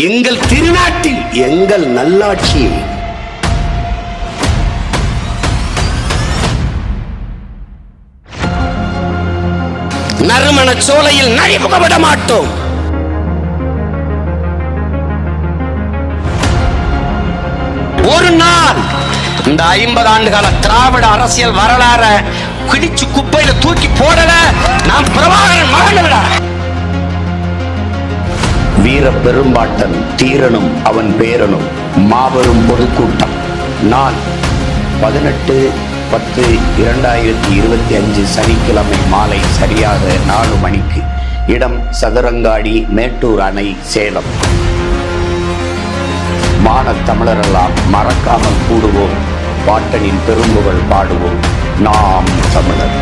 எங்கள் திருநாட்டில் எங்கள் நல்லாட்சியை நறுமண சோலையில் நழிமுகவிட மாட்டோம். ஒரு நாள் இந்த 50 ஆண்டுகால திராவிட அரசியல் வரலாற கிடிச்சு குப்பையில தூக்கி போடல நாம் பிரபாகரன் மகன்களா. வீர பெரும்பாட்டன் தீரனும் அவன் பேரனும் மாபெரும் பொதுக்கூட்டம். நான் 18/10/2025 சனிக்கிழமை மாலை சரியாக 4 மணிக்கு. இடம் சதுரங்காடி, மேட்டூர் அணை, சேலம். மானத் தமிழரெல்லாம் மறக்காமல் கூடுவோம், பாட்டனின் பெரும்புகழ் பாடுவோம். நாம் தமிழர்.